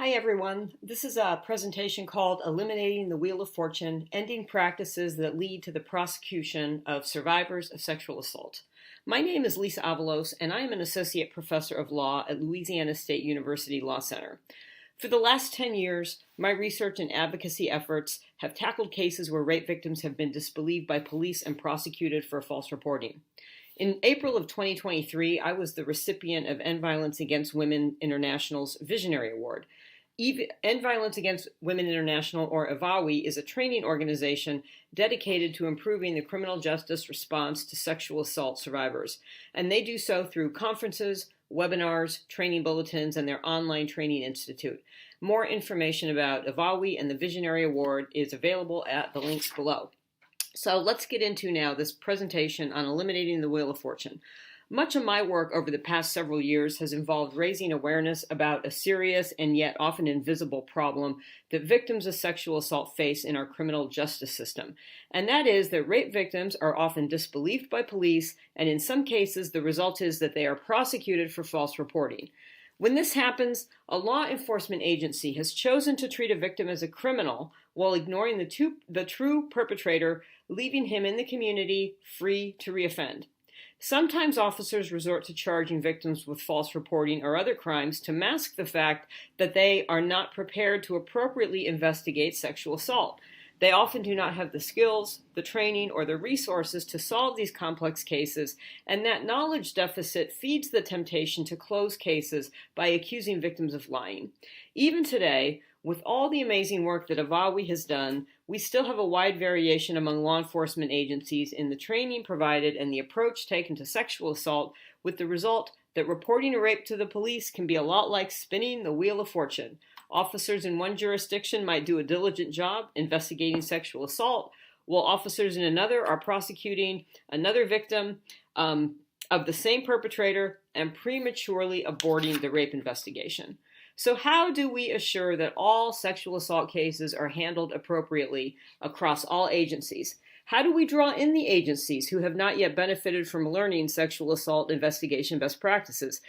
Hi everyone. This is a presentation called Eliminating the Wheel of Fortune, Ending Practices that Lead to the Prosecution of Survivors of Sexual Assault. My name is Lisa Avalos and I am an Associate Professor of Law at Louisiana State University Law Center. For the last 10 years, my research and advocacy efforts have tackled cases where rape victims have been disbelieved by police and prosecuted for false reporting. In April of 2023, I was the recipient of End Violence Against Women International's Visionary Award. End Violence Against Women International, or EVAWI, is a training organization dedicated to improving the criminal justice response to sexual assault survivors. And they do so through conferences, webinars, training bulletins, and their online training institute. More information about EVAWI and the Visionary Award is available at the links below. So let's get into now this presentation on eliminating the Wheel of Fortune. Much of my work over the past several years has involved raising awareness about a serious and yet often invisible problem that victims of sexual assault face in our criminal justice system. And that is that rape victims are often disbelieved by police, and in some cases the result is that they are prosecuted for false reporting. When this happens, a law enforcement agency has chosen to treat a victim as a criminal while ignoring the true perpetrator, leaving him in the community free to reoffend. Sometimes officers resort to charging victims with false reporting or other crimes to mask the fact that they are not prepared to appropriately investigate sexual assault. They often do not have the skills, the training, or the resources to solve these complex cases, and that knowledge deficit feeds the temptation to close cases by accusing victims of lying. Even today, with all the amazing work that EVAWI has done, we still have a wide variation among law enforcement agencies in the training provided and the approach taken to sexual assault, with the result that reporting a rape to the police can be a lot like spinning the wheel of fortune. Officers in one jurisdiction might do a diligent job investigating sexual assault, while officers in another are prosecuting another victim of the same perpetrator and prematurely aborting the rape investigation. So how do we assure that all sexual assault cases are handled appropriately across all agencies? How do we draw in the agencies who have not yet benefited from learning sexual assault investigation best practices?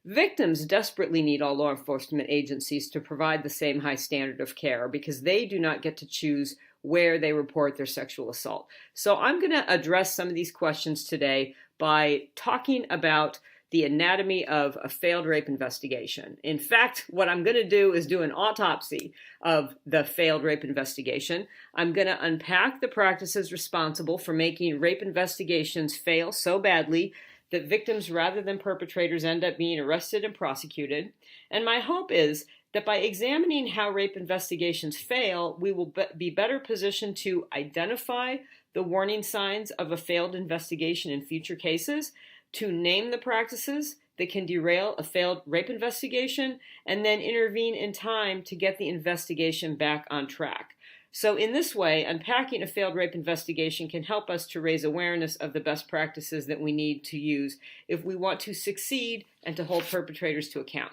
Victims desperately need all law enforcement agencies to provide the same high standard of care because they do not get to choose where they report their sexual assault. So I'm going to address some of these questions today by talking about the anatomy of a failed rape investigation. In fact, what I'm going to do is do an autopsy of the failed rape investigation. I'm going to unpack the practices responsible for making rape investigations fail so badly that victims rather than perpetrators end up being arrested and prosecuted. And my hope is that by examining how rape investigations fail, we will be better positioned to identify the warning signs of a failed investigation in future cases, to name the practices that can derail a failed rape investigation, and then intervene in time to get the investigation back on track. So in this way, unpacking a failed rape investigation can help us to raise awareness of the best practices that we need to use if we want to succeed and to hold perpetrators to account.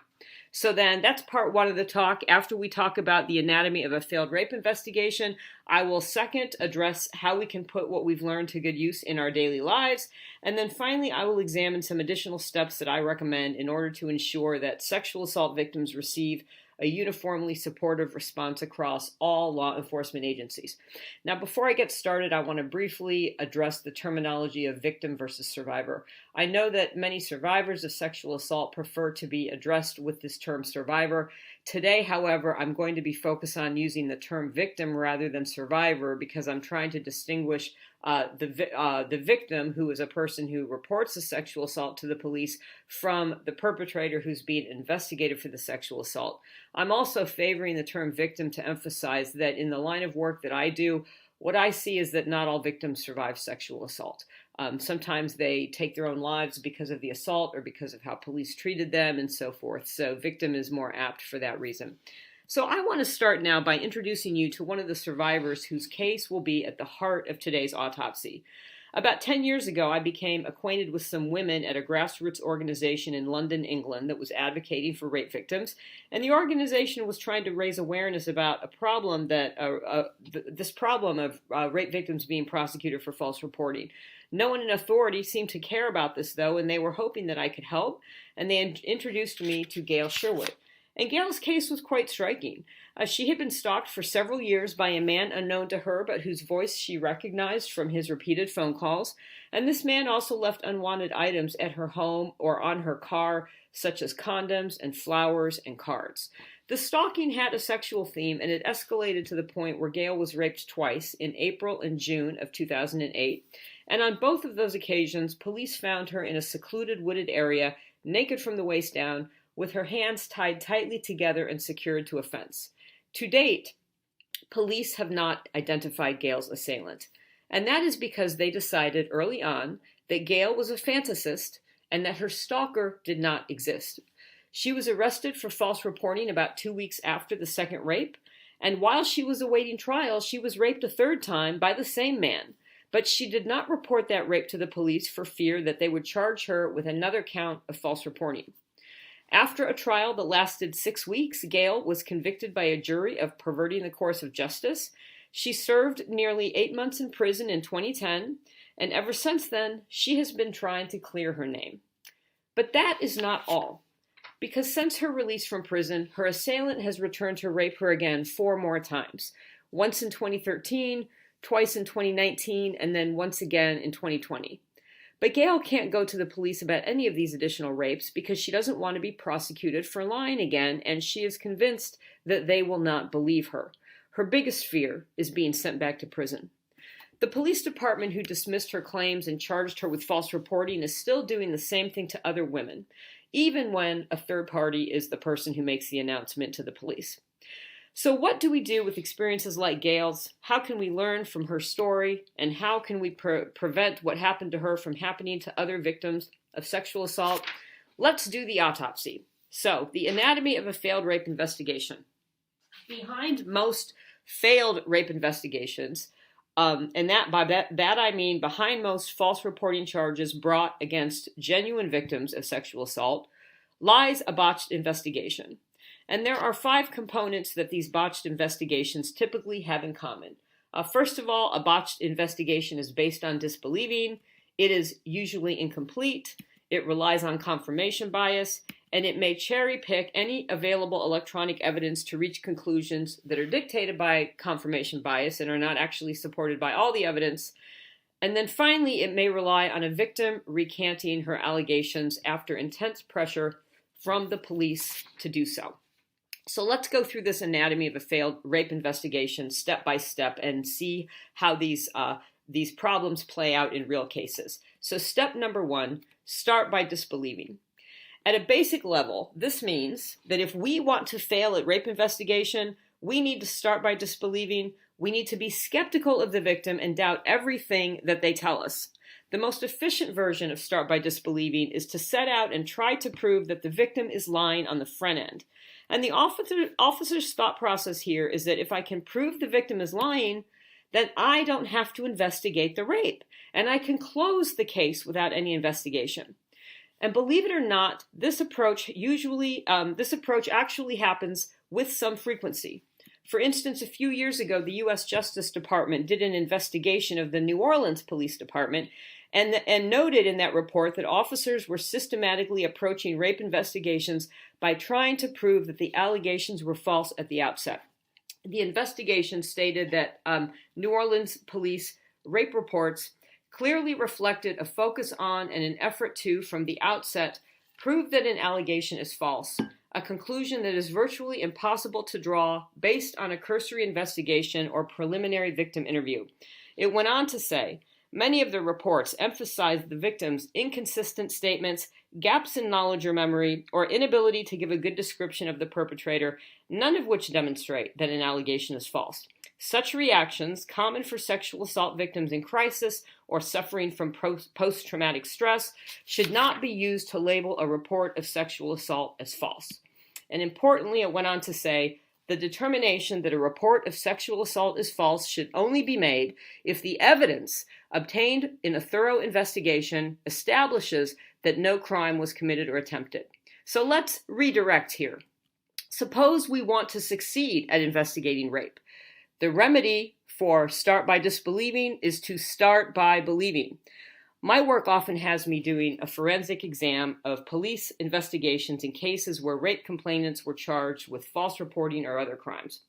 So then that's part one of the talk. After we talk about the anatomy of a failed rape investigation, I will second address how we can put what we've learned to good use in our daily lives. And then finally, I will examine some additional steps that I recommend in order to ensure that sexual assault victims receive a uniformly supportive response across all law enforcement agencies. Now, before I get started, I want to briefly address the terminology of victim versus survivor. I know that many survivors of sexual assault prefer to be addressed with this term survivor. Today, however, I'm going to be focused on using the term victim rather than survivor because I'm trying to distinguish the victim, who is a person who reports a sexual assault to the police, from the perpetrator who's being investigated for the sexual assault. I'm also favoring the term victim to emphasize that in the line of work that I do, what I see is that not all victims survive sexual assault. Sometimes they take their own lives because of the assault or because of how police treated them and so forth. So victim is more apt for that reason. So I want to start now by introducing you to one of the survivors whose case will be at the heart of today's autopsy. About 10 years ago, I became acquainted with some women at a grassroots organization in London, England, that was advocating for rape victims, and the organization was trying to raise awareness about a problem this problem of rape victims being prosecuted for false reporting. No one in authority seemed to care about this, though, and they were hoping that I could help, and they introduced me to Gail Sherwood. And Gail's case was quite striking. She had been stalked for several years by a man unknown to her, but whose voice she recognized from his repeated phone calls. And this man also left unwanted items at her home or on her car, such as condoms and flowers and cards. The stalking had a sexual theme, and it escalated to the point where Gail was raped twice, in April and June of 2008. And on both of those occasions, police found her in a secluded wooded area, naked from the waist down, with her hands tied tightly together and secured to a fence. To date, police have not identified Gail's assailant. And that is because they decided early on that Gail was a fantasist and that her stalker did not exist. She was arrested for false reporting about 2 weeks after the second rape, and while she was awaiting trial, she was raped a third time by the same man. But she did not report that rape to the police for fear that they would charge her with another count of false reporting. After a trial that lasted 6 weeks, Gail was convicted by a jury of perverting the course of justice. She served nearly 8 months in prison in 2010, and ever since then, she has been trying to clear her name. But that is not all. Because since her release from prison, her assailant has returned to rape her again 4 more times. Once in 2013, twice in 2019, and then once again in 2020. But Gail can't go to the police about any of these additional rapes because she doesn't want to be prosecuted for lying again, and she is convinced that they will not believe her. Her biggest fear is being sent back to prison. The police department who dismissed her claims and charged her with false reporting is still doing the same thing to other women, even when a third party is the person who makes the announcement to the police. So what do we do with experiences like Gail's? How can we learn from her story? And how can we prevent what happened to her from happening to other victims of sexual assault? Let's do the autopsy. So, the anatomy of a failed rape investigation. Behind most failed rape investigations, and by that I mean behind most false reporting charges brought against genuine victims of sexual assault, lies a botched investigation. And there are 5 components that these botched investigations typically have in common. First of all, a botched investigation is based on disbelieving. It is usually incomplete. It relies on confirmation bias, and it may cherry pick any available electronic evidence to reach conclusions that are dictated by confirmation bias and are not actually supported by all the evidence. And then finally, it may rely on a victim recanting her allegations after intense pressure from the police to do so. So let's go through this anatomy of a failed rape investigation step by step and see how these problems play out in real cases. So step number 1, start by disbelieving. At a basic level, this means that if we want to fail at rape investigation, we need to start by disbelieving. We need to be skeptical of the victim and doubt everything that they tell us. The most efficient version of start by disbelieving is to set out and try to prove that the victim is lying on the front end. And the officer's thought process here is that if I can prove the victim is lying, then I don't have to investigate the rape, and I can close the case without any investigation. And believe it or not, this approach actually happens with some frequency. For instance, a few years ago, the U.S. Justice Department did an investigation of the New Orleans Police Department and noted in that report that officers were systematically approaching rape investigations by trying to prove that the allegations were false at the outset. The investigation stated that New Orleans police rape reports clearly reflected a focus on and an effort to, from the outset, prove that an allegation is false, a conclusion that is virtually impossible to draw based on a cursory investigation or preliminary victim interview. It went on to say, many of the reports emphasized the victim's inconsistent statements, gaps in knowledge or memory, or inability to give a good description of the perpetrator, none of which demonstrate that an allegation is false. Such reactions, common for sexual assault victims in crisis or suffering from post-traumatic stress, should not be used to label a report of sexual assault as false. And importantly, it went on to say, the determination that a report of sexual assault is false should only be made if the evidence obtained in a thorough investigation establishes that no crime was committed or attempted. So let's redirect here. Suppose we want to succeed at investigating rape. The remedy for start by disbelieving is to start by believing. My work often has me doing a forensic exam of police investigations in cases where rape complainants were charged with false reporting or other crimes.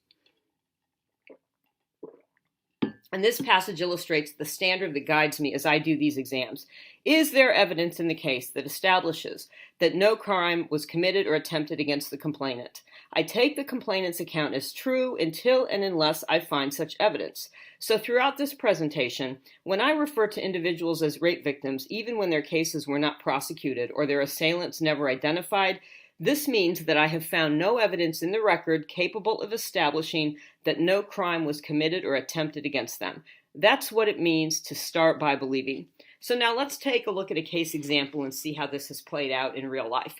And this passage illustrates the standard that guides me as I do these exams. Is there evidence in the case that establishes that no crime was committed or attempted against the complainant? I take the complainant's account as true until and unless I find such evidence. So throughout this presentation, when I refer to individuals as rape victims, even when their cases were not prosecuted or their assailants never identified, this means that I have found no evidence in the record capable of establishing that no crime was committed or attempted against them. That's what it means to start by believing. So now let's take a look at a case example and see how this has played out in real life.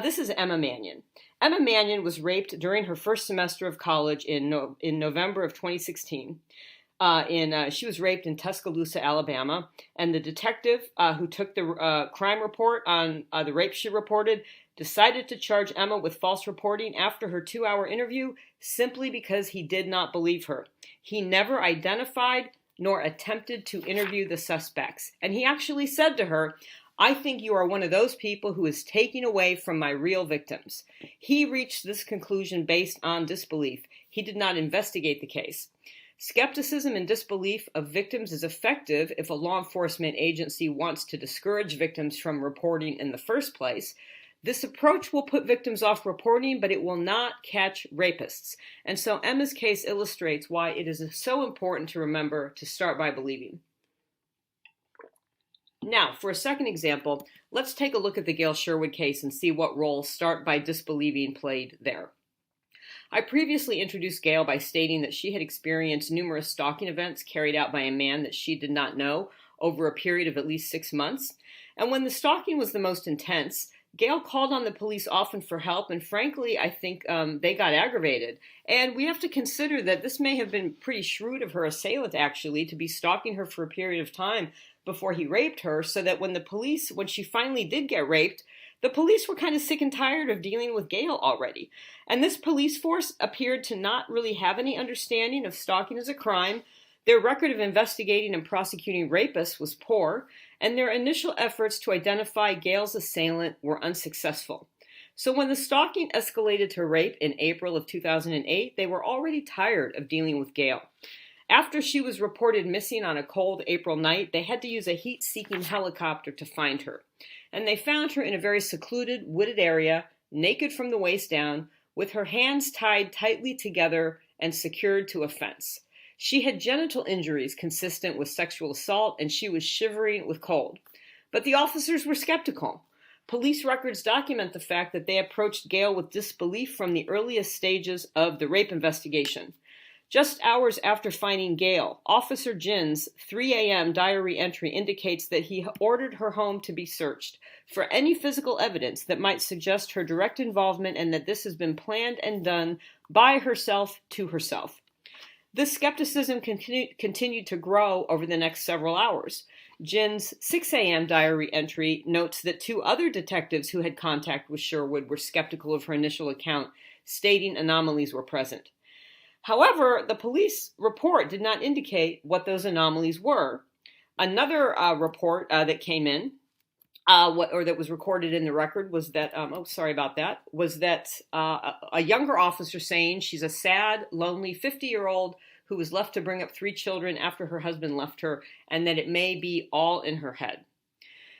This is Emma Mannion. Emma Mannion was raped during her first semester of college in November of 2016. She was raped in Tuscaloosa, Alabama, and the detective who took the crime report on the rape she reported decided to charge Emma with false reporting after her 2-hour interview simply because he did not believe her. He never identified nor attempted to interview the suspects. And he actually said to her, "I think you are one of those people who is taking away from my real victims." He reached this conclusion based on disbelief. He did not investigate the case. Skepticism and disbelief of victims is effective if a law enforcement agency wants to discourage victims from reporting in the first place. This approach will put victims off reporting, but it will not catch rapists. And so Emma's case illustrates why it is so important to remember to start by believing. Now, for a second example, let's take a look at the Gail Sherwood case and see what role start by disbelieving played there. I previously introduced Gail by stating that she had experienced numerous stalking events carried out by a man that she did not know over a period of at least 6 months. And when the stalking was the most intense, Gail called on the police often for help, and frankly, I think they got aggravated. And we have to consider that this may have been pretty shrewd of her assailant, actually, to be stalking her for a period of time before he raped her, so that when she finally did get raped, the police were kind of sick and tired of dealing with Gail already. And this police force appeared to not really have any understanding of stalking as a crime. Their record of investigating and prosecuting rapists was poor, and their initial efforts to identify Gail's assailant were unsuccessful. So when the stalking escalated to rape in April of 2008, they were already tired of dealing with Gail. After she was reported missing on a cold April night, they had to use a heat-seeking helicopter to find her. And they found her in a very secluded, wooded area, naked from the waist down, with her hands tied tightly together and secured to a fence. She had genital injuries consistent with sexual assault, and she was shivering with cold. But the officers were skeptical. Police records document the fact that they approached Gail with disbelief from the earliest stages of the rape investigation. Just hours after finding Gail, Officer Jin's 3 a.m. diary entry indicates that he ordered her home to be searched for any physical evidence that might suggest her direct involvement, and that this has been planned and done by herself to herself. This skepticism continued to grow over the next several hours. Jin's 6 a.m. diary entry notes that 2 other detectives who had contact with Sherwood were skeptical of her initial account, stating anomalies were present. However, the police report did not indicate what those anomalies were. Another report that came in, that was recorded in the record, was that, a younger officer saying she's a sad, lonely 50-year-old who was left to bring up 3 children after her husband left her, and that it may be all in her head.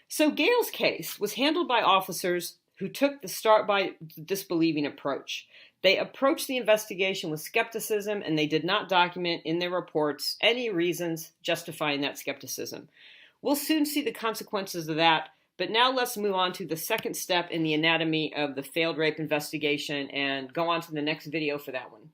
So Gail's case was handled by officers who took the start by disbelieving approach. They approached the investigation with skepticism, and they did not document in their reports any reasons justifying that skepticism. We'll soon see the consequences of that, but now let's move on to the second step in the anatomy of the failed rape investigation and go on to the next video for that one.